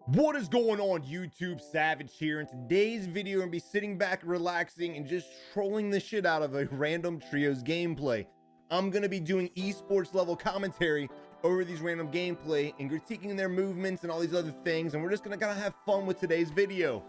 What is going on, YouTube? Savage here. In today's video, I'm gonna be sitting back, relaxing, and just trolling the shit out of a random trios gameplay. I'm gonna be doing esports level commentary over these random gameplay and critiquing their movements and all these other things, and we're just gonna kind of have fun with today's video.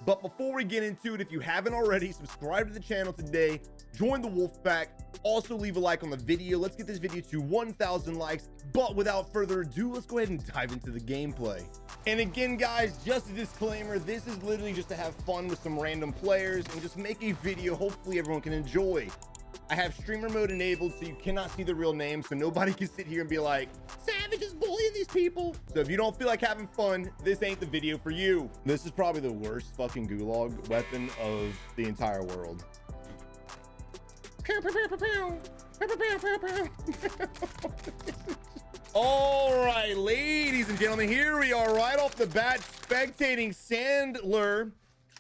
But before we get into it, if you haven't already, subscribe to the channel today, join the wolf pack, also leave a like on the video. Let's get this video to 1,000 likes. But without further ado, let's go ahead and dive into the gameplay. And again, guys, just a disclaimer, this is literally just to have fun with some random players and just make a video hopefully everyone can enjoy. I have streamer mode enabled, so you cannot see the real name, so nobody can sit here and be like, Savage is bullying these people. So if you don't feel like having fun, this ain't the video for you. This is probably the worst fucking gulag weapon of the entire world. All right, ladies and gentlemen, here we are right off the bat, spectating Sandler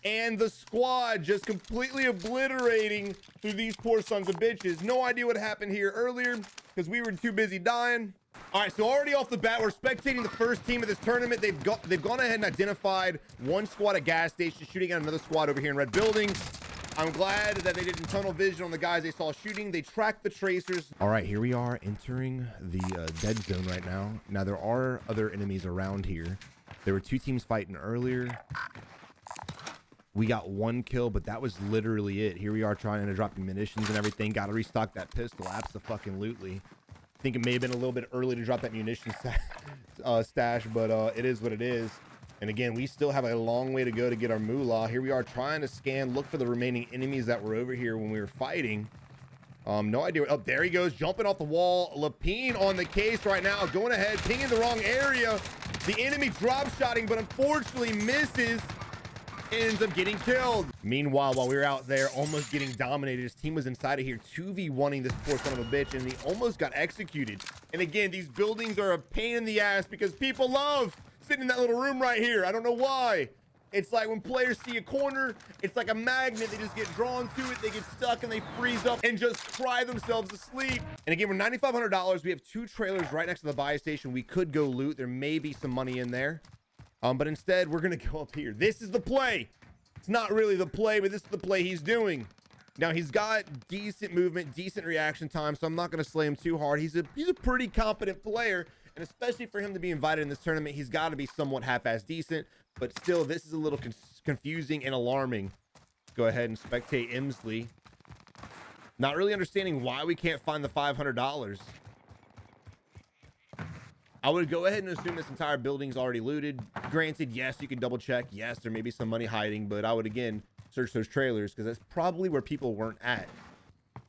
and the squad just completely obliterating through these poor sons of bitches. No idea what happened here earlier because we were too busy dying. All right, so already off the bat, we're spectating the first team of this tournament. They've gone ahead and identified one squad at gas station, shooting at another squad over here in red buildings. I'm glad that they didn't tunnel vision on the guys they saw shooting. They tracked the tracers. All right, here we are entering the dead zone right now. Now, there are other enemies around here. There were two teams fighting earlier. We got one kill, but that was literally it. Here we are trying to drop the munitions and everything. Got to restock that pistol. Abso-fucking-lutely. I think it may have been a little bit early to drop that munition stash, but it is what it is. And again, we still have a long way to go to get our moolah. Here we are trying to scan, look for the remaining enemies that were over here when we were fighting. No idea. Oh, there he goes, jumping off the wall. Lapine on the case right now, going ahead, pinging the wrong area. The enemy drop shotting, but unfortunately misses. Ends up getting killed. Meanwhile, while we were out there almost getting dominated, his team was inside of here 2v1ing this poor son of a bitch, and he almost got executed. And again, these buildings are a pain in the ass because people love sitting in that little room right here. I don't know why. It's like when players see a corner, it's like a magnet. They just get drawn to it. They get stuck and they freeze up and just cry themselves to sleep. And again, we're $9,500. We have two trailers right next to the buy station. We could go loot. There may be some money in there. But instead, we're going to go up here. This is the play. It's not really the play, but this is the play he's doing. Now, he's got decent movement, decent reaction time, so I'm not going to slay him too hard. He's a pretty competent player, and especially for him to be invited in this tournament, he's got to be somewhat half-ass decent. But still, this is a little confusing and alarming. Go ahead and spectate Emsley. Not really understanding why we can't find the $500. I would go ahead and assume this entire building's already looted. Granted, yes, you can double check. Yes, there may be some money hiding, but I would, again, search those trailers because that's probably where people weren't at.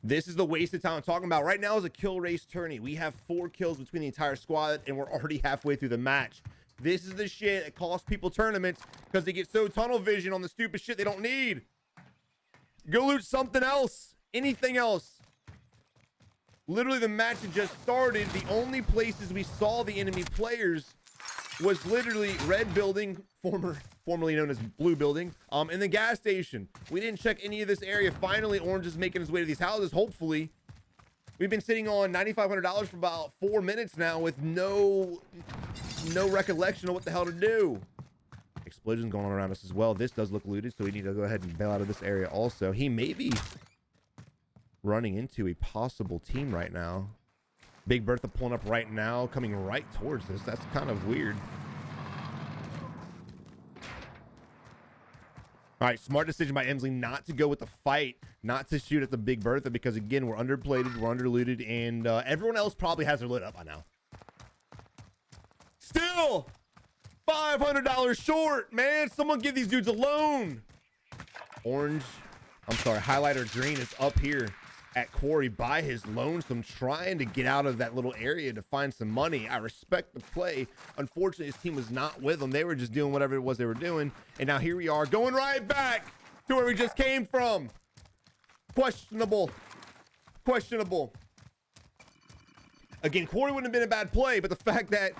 This is the waste of time I'm talking about. Right now is a kill race tourney. We have 4 kills between the entire squad, and we're already halfway through the match. This is the shit that costs people tournaments because they get so tunnel vision on the stupid shit they don't need. Go loot something else. Anything else. Literally, the match had just started. The only places we saw the enemy players was literally red building, formerly known as blue building, and the gas station. We didn't check any of this area. Finally, Orange is making his way to these houses, hopefully. We've been sitting on $9,500 for about 4 minutes now with no recollection of what the hell to do. Explosions going on around us as well. This does look looted, so we need to go ahead and bail out of this area also. He may be running into a possible team right now. Big Bertha pulling up right now, coming right towards us. That's kind of weird. All right, smart decision by Emsley not to go with the fight, not to shoot at the Big Bertha because, again, we're underplated, we're underlooted, and everyone else probably has their lit up by now. Still $500 short, man. Someone give these dudes a loan. Highlighter green is up here at Quarry by his lonesome, trying to get out of that little area to find some money. I respect the play. Unfortunately, his team was not with him. They were just doing whatever it was they were doing. And now here we are going right back to where we just came from. Questionable. Again, Quarry wouldn't have been a bad play, but the fact that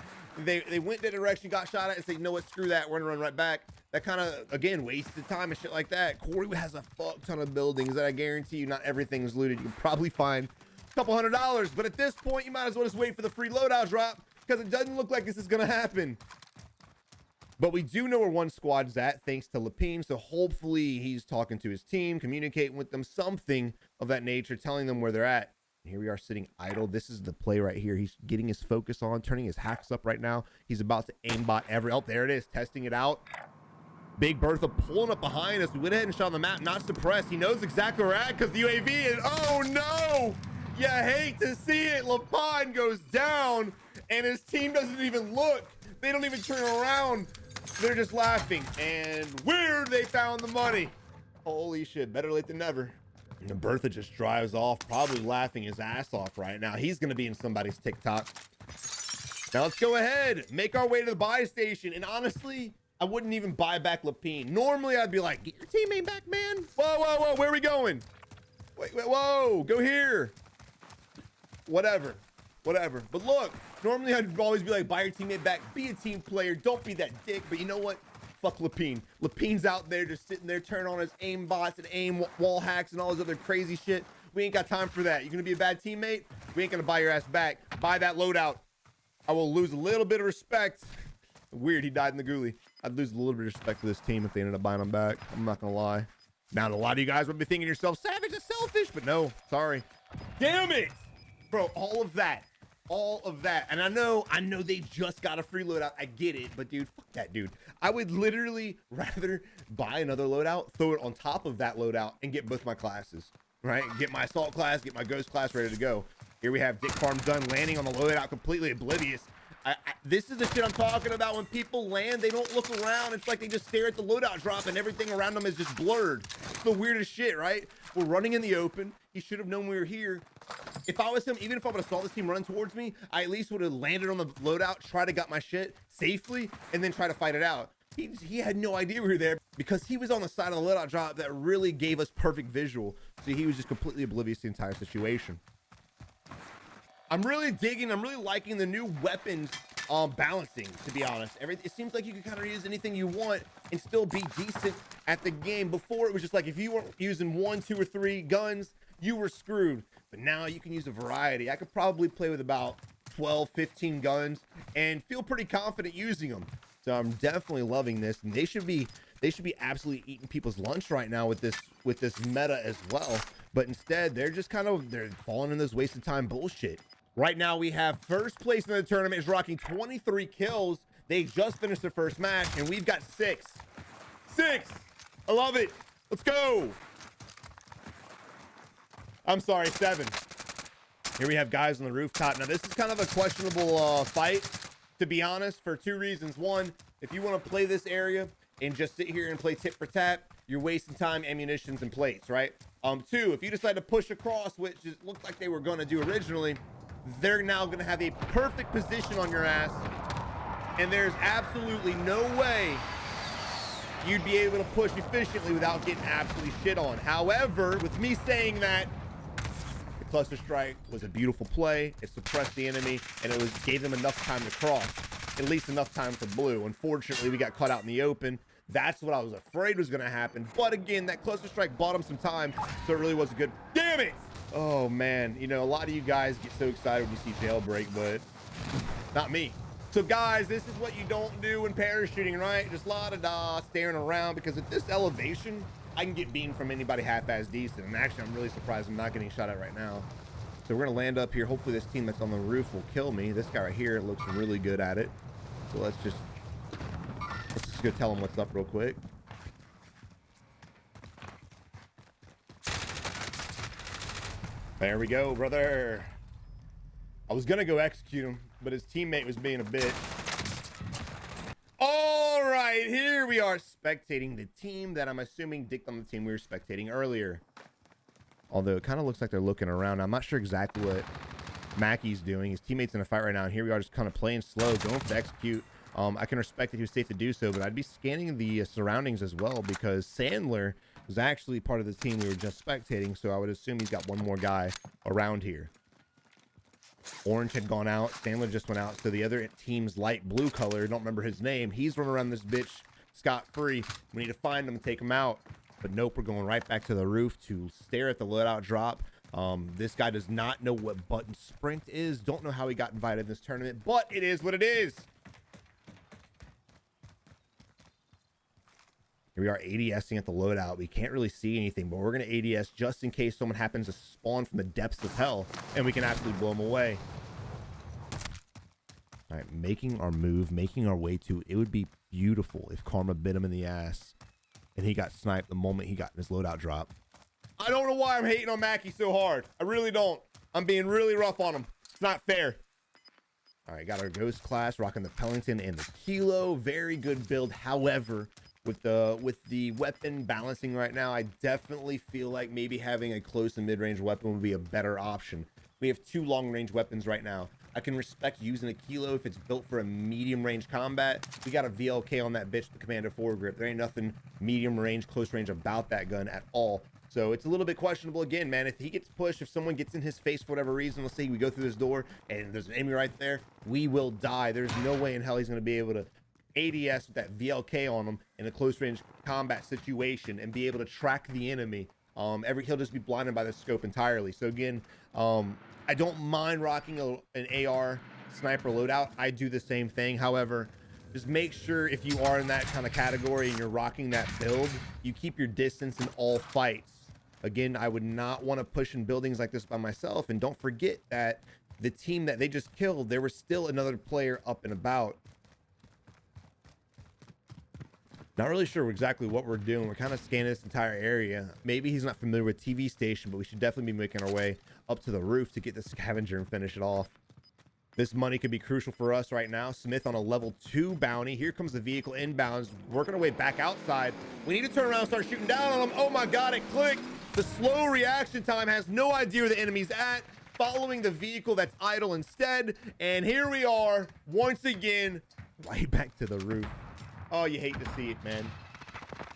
they went that direction, got shot at, and said, you know what, screw that, we're gonna run right back. That kind of, again, wasted time and shit like that. Quarry has a fuck ton of buildings that I guarantee you not everything is looted. You can probably find a couple $100, but at this point, you might as well just wait for the free loadout drop because it doesn't look like this is gonna happen. But we do know where one squad's at, thanks to Lapine. So hopefully he's talking to his team, communicating with them, something of that nature, telling them where they're at. And here we are sitting idle. This is the play right here. He's getting his focus on, turning his hacks up right now. He's about to aimbot every... Oh, there it is, testing it out. Big Bertha pulling up behind us. We went ahead and shot on the map, not suppressed. He knows exactly where we're at because the UAV is... Oh, no! You hate to see it. Lapine goes down, and his team doesn't even look. They don't even turn around. They're just laughing. And weird, they found the money. Holy shit, better late than never. And Bertha just drives off, probably laughing his ass off right now. He's going to be in somebody's TikTok. Now let's go ahead, make our way to the buy station. And honestly, I wouldn't even buy back Lapine. Normally, I'd be like, get your teammate back, man. Whoa, whoa, whoa, where are we going? Wait, whoa, go here. Whatever. But look, normally I'd always be like, buy your teammate back, be a team player, don't be that dick. But you know what? Fuck Lapine. Lapine's out there just sitting there, turning on his aim bots and aim wall hacks and all this other crazy shit. We ain't got time for that. You're gonna be a bad teammate? We ain't gonna buy your ass back. Buy that loadout. I will lose a little bit of respect. Weird, he died in the ghoulie. I'd lose a little bit of respect for this team if they ended up buying him back. I'm not gonna lie. Now, a lot of you guys would be thinking to yourself, Savage is selfish, but no, sorry. Damn it! Bro, all of that. And I know they just got a free loadout. I get it, but dude, fuck that dude. I would literally rather buy another loadout, throw it on top of that loadout, and get both my classes, right? Get my assault class, get my ghost class ready to go. Here we have Dick Farm done, landing on the loadout, completely oblivious. This is the shit I'm talking about. When people land, they don't look around. It's like they just stare at the loadout drop and everything around them is just blurred. It's the weirdest shit, right? We're running in the open. He should have known we were here. If I was him, even if I would have saw this team running towards me, I at least would have landed on the loadout, try to get my shit safely, and then try to fight it out. He had no idea we were there because he was on the side of the loadout drop that really gave us perfect visual. So he was just completely oblivious to the entire situation. I'm really liking the new weapons balancing, to be honest. It seems like you can kind of use anything you want and still be decent at the game. Before, it was just like if you weren't using 1, 2, or 3 guns, you were screwed. But now you can use a variety. I could probably play with about 12, 15 guns and feel pretty confident using them. So I'm definitely loving this, and they should be absolutely eating people's lunch right now with this meta as well. But instead, they're falling in this wasted time bullshit. Right now, we have first place in the tournament is rocking 23 kills. They just finished their first match, and we've got 6. I love it. Let's go. I'm sorry, 7. Here we have guys on the rooftop. Now, this is kind of a questionable fight, to be honest, for 2 reasons. One, if you want to play this area and just sit here and play tit for tat, you're wasting time, ammunitions, and plates, right? 2, if you decide to push across, which looked like they were going to do originally, they're now going to have a perfect position on your ass, and there's absolutely no way you'd be able to push efficiently without getting absolutely shit on. However, with me saying that, the cluster strike was a beautiful play. It suppressed the enemy, and it gave them enough time to cross, at least enough time for blue. Unfortunately, we got caught out in the open. That's what I was afraid was going to happen. But again, that cluster strike bought them some time, so it really was a good... Damn it! Oh, man. You know, a lot of you guys get so excited when you see jailbreak, but not me. So, guys, this is what you don't do when parachuting, right? Just la-da-da, staring around, because at this elevation, I can get beamed from anybody half-ass decent. And actually, I'm really surprised I'm not getting shot at right now. So we're going to land up here. Hopefully, this team that's on the roof will kill me. This guy right here looks really good at it. So let's just go tell him what's up real quick. There we go, brother. I was gonna go execute him, but his teammate was being a bitch. All right, here we are spectating the team that I'm assuming dicked on the team we were spectating earlier. Although it kind of looks like they're looking around. I'm not sure exactly what Mackey's doing. His teammate's in a fight right now, and here we are just kind of playing slow, going for the execute. I can respect that he was safe to do so, but I'd be scanning the surroundings as well, because Sandler was actually part of the team we were just spectating, so I would assume he's got one more guy around here. Orange had gone out. Sandler just went out, so the other team's light blue color, don't remember his name, he's running around this bitch scot-free. We need to find him and take him out. But nope, we're going right back to the roof to stare at the loadout drop. This guy does not know what button sprint is. Don't know how he got invited in this tournament, but it is what it is. Here we are ADSing at the loadout. We can't really see anything, but we're going to ADS just in case someone happens to spawn from the depths of hell, and we can absolutely blow them away. All right, making our move, making our way to, it would be beautiful if Karma bit him in the ass and he got sniped the moment he got in his loadout drop. I don't know why I'm hating on Mackie so hard. I really don't. I'm being really rough on him. It's not fair. All right, got our Ghost class, rocking the Pellington and the Kilo. Very good build. However, with the weapon balancing right now, I definitely feel like maybe having a close and mid-range weapon would be a better option. We have 2 long-range weapons right now. I can respect using a Kilo if it's built for a medium-range combat. We got a VLK on that bitch, the Commando foregrip. There ain't nothing medium-range, close-range about that gun at all. So it's a little bit questionable again, man. If he gets pushed, if someone gets in his face for whatever reason, let's say we go through this door and there's an enemy right there, we will die. There's no way in hell he's going to be able to ADS with that VLK on him in a close-range combat situation and be able to track the enemy. He'll just be blinded by the scope entirely. So again, I don't mind rocking an AR sniper loadout. I do the same thing. However, just make sure if you are in that kind of category and you're rocking that build, you keep your distance in all fights. Again, I would not want to push in buildings like this by myself. And don't forget that the team that they just killed, there was still another player up and about. Not really sure exactly what we're doing. We're kind of scanning this entire area. Maybe he's not familiar with TV station, but we should definitely be making our way up to the roof to get the scavenger and finish it off. This money could be crucial for us right now. Smith on a level 2 bounty. Here comes the vehicle inbounds, working our way back outside. We need to turn around and start shooting down on them. Oh my God, it clicked. The slow reaction time has no idea where the enemy's at, following the vehicle that's idle instead. And here we are, once again, right back to the roof. Oh, you hate to see it, man.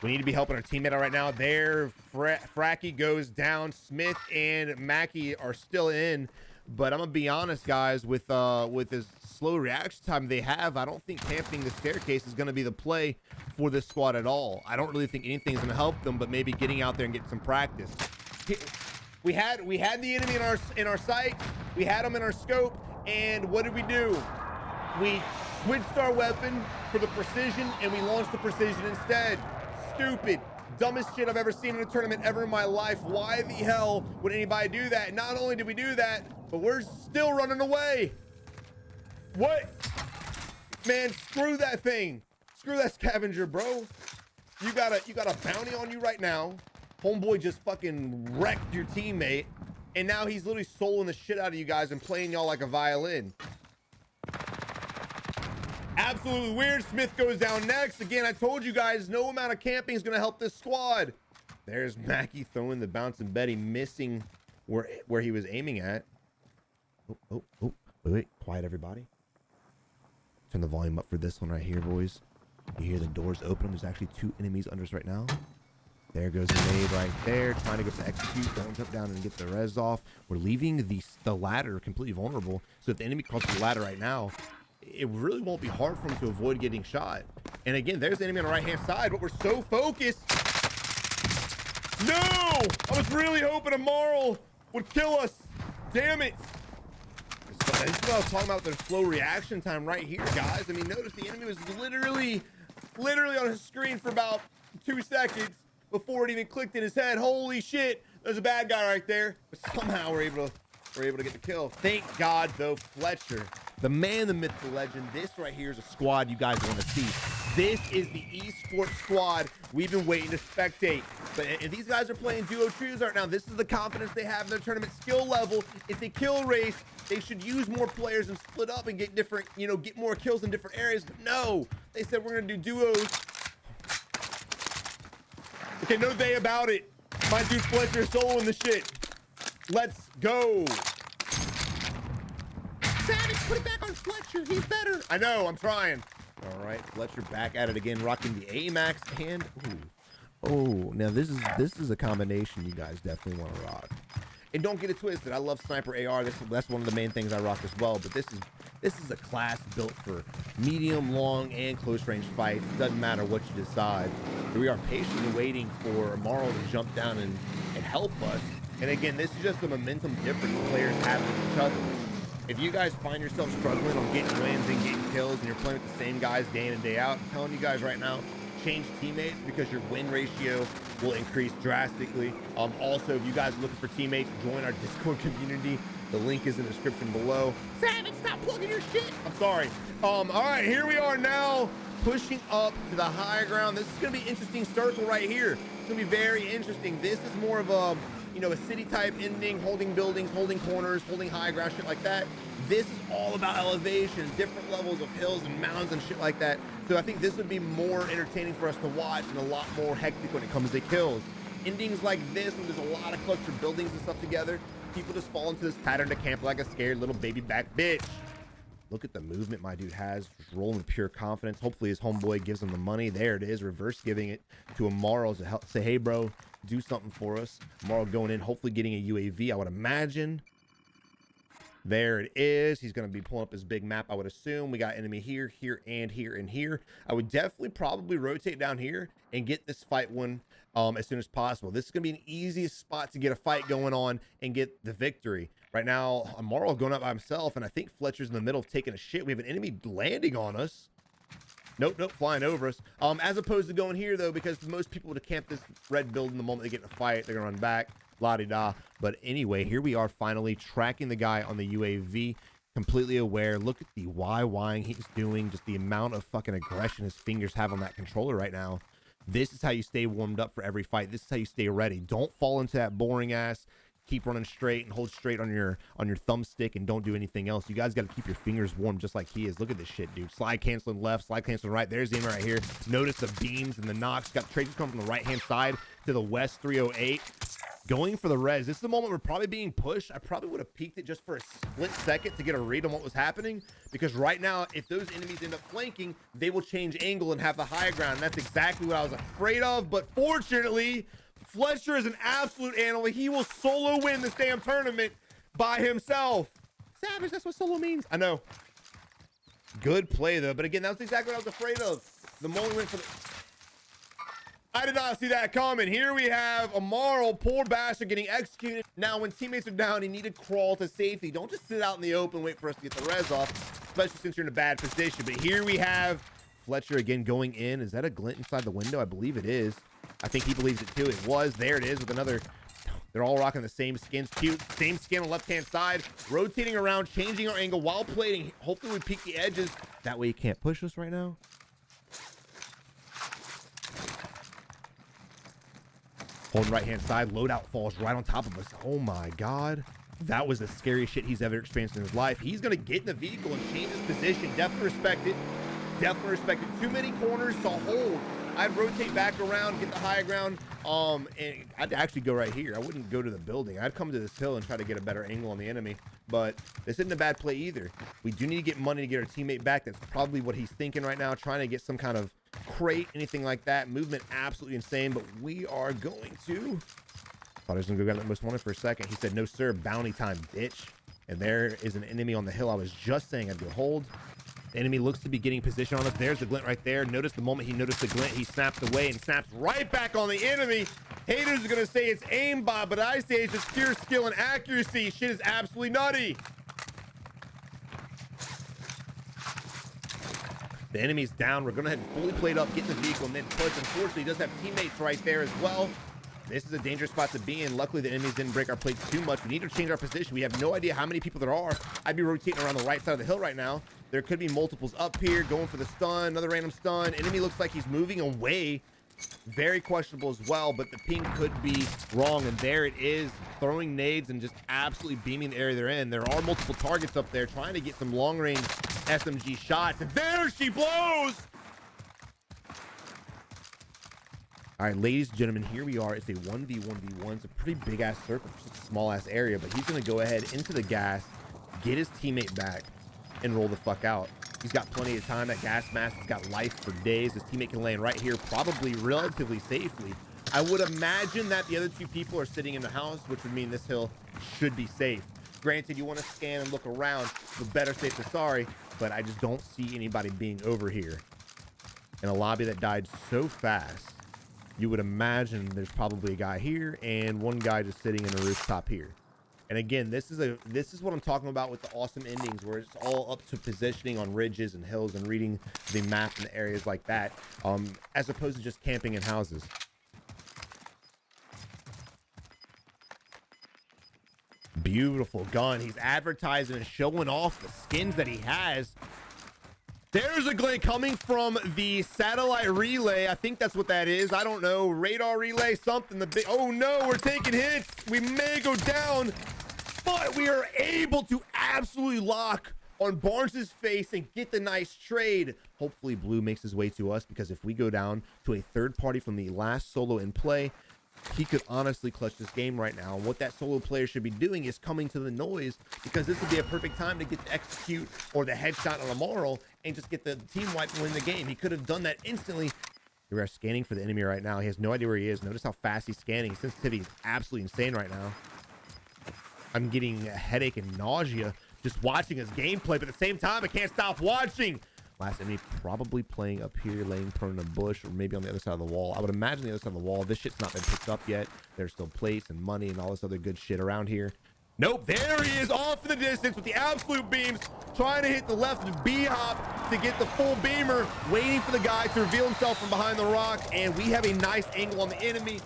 We need to be helping our teammate out right now. There, Fracky goes down. Smith and Mackie are still in. But I'm gonna be honest, guys, with this slow reaction time they have, I don't think camping the staircase is gonna be the play for this squad at all. I don't really think anything's gonna help them, but maybe getting out there and getting some practice. We had the enemy in our sight. We had them in our scope, and what did we do? We switched our weapon for the precision, and we launched the precision instead. Stupid. Dumbest shit I've ever seen in a tournament ever in my life. Why the hell would anybody do that? Not only did we do that, but we're still running away. What? Man, screw that thing. Screw that scavenger, bro. You got a bounty on you right now. Homeboy just fucking wrecked your teammate, and now he's literally soloing the shit out of you guys and playing y'all like a violin. Absolutely weird. Smith goes down next. Again, I told you guys, no amount of camping is going to help this squad. There's Mackie throwing the bouncing Betty, missing where he was aiming at. Wait, quiet everybody. Turn the volume up for this one right here, boys. You hear the doors open. There's actually 2 enemies under us right now. There goes the nade right there, trying to go to execute. Don't jump down and get the res off. We're leaving the ladder completely vulnerable. So if the enemy crosses the ladder right now, it really won't be hard for him to avoid getting shot. And again, there's the enemy on the right-hand side, but we're so focused. No! I was really hoping a Marl would kill us. Damn it. So this is what I was talking about, their slow reaction time right here, guys. I mean, notice the enemy was literally on his screen for about 2 seconds before it even clicked in his head. Holy shit, there's a bad guy right there. But somehow we're able to get the kill. Thank God, though, Fletcher, the man, the myth, the legend. This right here is a squad you guys want to see. This is the esports squad we've been waiting to spectate. But if these guys are playing duo trios right now, this is the confidence they have in their tournament skill level. It's a kill race. They should use more players and split up and get different, get more kills in different areas. But no, they said we're gonna do duos. Okay, no day about it. My dude Fletcher soloing the shit. Let's go. Savage, put it back on Fletcher. He's better. I know, I'm trying. All right, Fletcher back at it again, rocking the AMAX and now this is a combination you guys definitely want to rock. And don't get it twisted. I love Sniper AR. That's one of the main things I rock as well. But this is a class built for medium, long, and close range fights. It doesn't matter what you decide. We are patiently waiting for Marl to jump down and help us. And again, this is just the momentum difference players have with each other. If you guys find yourself struggling on getting wins and getting kills and you're playing with the same guys day in and day out, I'm telling you guys right now, change teammates because your win ratio will increase drastically. Also, if you guys are looking for teammates, join our Discord community. The link is in the description below. Savage, stop plugging your shit. I'm sorry. All right, here we are now, pushing up to the high ground. This is gonna be interesting circle right here. It's gonna be very interesting. This is more of a, you know, a city type ending, holding buildings, holding corners, holding high ground, shit like that. This is all about elevation, different levels of hills and mountains and shit like that. So I think this would be more entertaining for us to watch and a lot more hectic when it comes to kills. Endings like this, when there's a lot of cluster buildings and stuff together, people just fall into this pattern to camp like a scared little baby back bitch. Look at the movement my dude has, just rolling with pure confidence. Hopefully his homeboy gives him the money. There it is, reverse giving it to Amaro to help say, hey bro, do something for us. Amaro going in, hopefully getting a UAV, I would imagine. There it is. He's going to be pulling up his big map, I would assume. We got enemy here, here, and here, and here. I would definitely probably rotate down here and get this fight won as soon as possible. This is going to be an easiest spot to get a fight going on and get the victory. Right now, Amaro going up by himself, and I think Fletcher's in the middle of taking a shit. We have an enemy landing on us. Nope, flying over us. As opposed to going here, though, because most people would camp this red building the moment they get in a fight. They're going to run back. La-di-da. But anyway, here we are finally tracking the guy on the UAV, completely aware. Look at the YYing he's doing, just the amount of fucking aggression his fingers have on that controller right now. This is how you stay warmed up for every fight. This is how you stay ready. Don't fall into that boring ass. Keep running straight and hold straight on your thumbstick and don't do anything else. You guys got to keep your fingers warm just like he is. Look at this shit, dude. Slide canceling left, slide canceling right. There's him right here. Notice the beams and the knocks. Got traces coming from the right-hand side to the west 308. Going for the res. This is the moment we're probably being pushed. I probably would have peeked it just for a split second to get a read on what was happening, because right now, if those enemies end up flanking, they will change angle and have the high ground. And that's exactly what I was afraid of. But fortunately, Fletcher is an absolute animal. He will solo win this damn tournament by himself. Savage, that's what solo means. I know. Good play, though. But again, that was exactly what I was afraid of. The moment we went for the... I did not see that coming. Here we have Amaro, poor bastard, getting executed. Now, when teammates are down, you need to crawl to safety. Don't just sit out in the open, wait for us to get the res off, especially since you're in a bad position. But here we have Fletcher again going in. Is that a glint inside the window? I believe it is. I think he believes it too. It was. There it is with another. They're all rocking the same skins. Cute. Same skin on the left-hand side. Rotating around, changing our angle while plating. Hopefully we peek the edges. That way you can't push us right now. Holding right-hand side, loadout falls right on top of us. Oh my God. That was the scariest shit he's ever experienced in his life. He's going to get in the vehicle and change his position. Definitely respect it. Definitely respect it. Too many corners to hold. I'd rotate back around, get the high ground, and I'd actually go right here. I wouldn't go to the building. I'd come to this hill and try to get a better angle on the enemy. But this isn't a bad play either. We do need to get money to get our teammate back. That's probably what he's thinking right now, trying to get some kind of crate, anything like that. Movement absolutely insane, but we are going to... Thought I was gonna go get most wanted for a second. He said, no sir, bounty time, bitch. And there is an enemy on the hill. I was just saying I'd go hold. The enemy looks to be getting position on us. There's the glint right there. Notice the moment he noticed the glint, he snapped away and snaps right back on the enemy. Haters are gonna say it's aimbot, but I say it's just pure skill and accuracy. Shit is absolutely nutty. The enemy's down. We're gonna head fully played up, get in the vehicle, and then push. Unfortunately, he does have teammates right there as well. This is a dangerous spot to be in. Luckily, the enemies didn't break our plates too much. We need to change our position. We have no idea how many people there are. I'd be rotating around the right side of the hill right now. There could be multiples up here, going for the stun, another random stun. Enemy looks like he's moving away. Very questionable as well, but the ping could be wrong. And there it is, throwing nades and just absolutely beaming the area they're in. There are multiple targets up there trying to get some long-range SMG shots. And there she blows! All right, ladies and gentlemen, here we are. It's a 1v1v1. It's a pretty big-ass circle for such a small-ass area, but he's going to go ahead into the gas, get his teammate back, and roll the fuck out. He's got plenty of time. That gas mask has got life for days. His teammate can land right here, probably relatively safely. I would imagine that the other two people are sitting in the house, which would mean this hill should be safe. Granted, you want to scan and look around, but better safe than sorry, but I just don't see anybody being over here. In a lobby that died so fast, you would imagine there's probably a guy here and one guy just sitting in a rooftop here. And again, this is what I'm talking about with the awesome endings, where it's all up to positioning on ridges and hills and reading the map and areas like that, as opposed to just camping in houses. Beautiful gun. He's advertising and showing off the skins that he has. There's a glint coming from the satellite relay. I think that's what that is. I don't know. Radar relay, something. Oh no, we're taking hits. We may go down, but we are able to absolutely lock on Barnes's face and get the nice trade. Hopefully Blue makes his way to us, because if we go down to a third party from the last solo in play, he could honestly clutch this game right now. And what that solo player should be doing is coming to the noise, because this would be a perfect time to get the execute or the headshot on Amaral and just get the team wipe and win the game. He could have done that instantly. We are scanning for the enemy right now. He has no idea where he is. Notice how fast he's scanning. His sensitivity is absolutely insane right now. I'm getting a headache and nausea just watching his gameplay, but at the same time, I can't stop watching. Last enemy probably playing up here, laying prone in a bush, or maybe on the other side of the wall. I would imagine the other side of the wall. This shit's not been picked up yet. There's still plates and money and all this other good shit around here. Nope, there he is, off in the distance with the absolute beams, trying to hit the left B-hop to get the full beamer, waiting for the guy to reveal himself from behind the rock, and we have a nice angle on the enemy.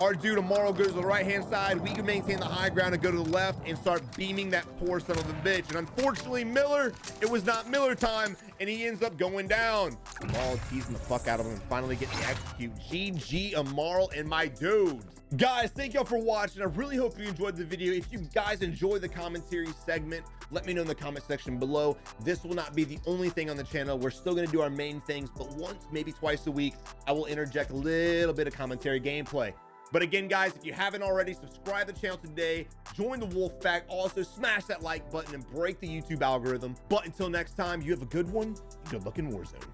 Our dude Amaral goes to the right-hand side. We can maintain the high ground and go to the left and start beaming that poor son of a bitch. And unfortunately, Miller, it was not Miller time, and he ends up going down. Amaral teasing the fuck out of him and finally getting the execute. GG Amaral and my dudes. Guys, thank y'all for watching. I really hope you enjoyed the video. If you guys enjoy the commentary segment, let me know in the comment section below. This will not be the only thing on the channel. We're still going to do our main things, but once, maybe twice a week, I will interject a little bit of commentary gameplay. But again, guys, if you haven't already, subscribe to the channel today, join the Wolf Pack, also smash that like button and break the YouTube algorithm. But until next time, you have a good one, good luck in Warzone.